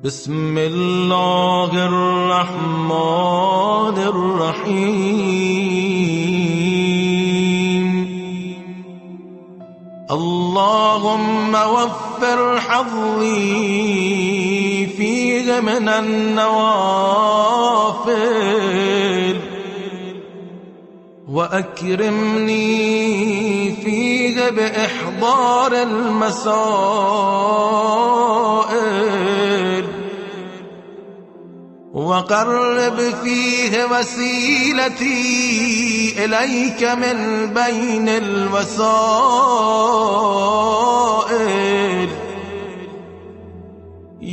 बिस्मिल्लाहिर्रहमानिर्रहीम। अल्लाहुम्मा वफ्फिर हज़्ज़ी फ़ीहि मिनन नवाफ़िल वअकरिमनी फ़ीहि बिइहज़ारिल मसाइल वक़र्रिब फ़ीहि वसीलती इलैक मिन बैनिल वसाइल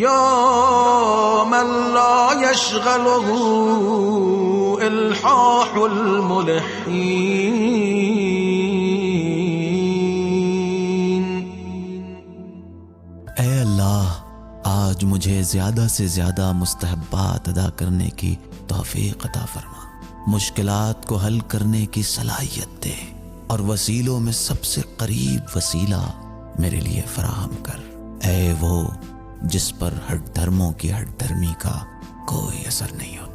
या मन ला यशग़लुहु इल्हाहुल मुल्हीन। ऐ अल्लाह, आज मुझे ज्यादा से ज्यादा मुस्तहब्बात अदा करने की तौफीक अता फरमा, मुश्किलात को हल करने की सलाहियत दे और वसीलों में सबसे करीब वसीला मेरे लिए फराहम कर। ऐ वो जिस पर हठ धर्मों की हठ धर्मी का कोई असर नहीं होता।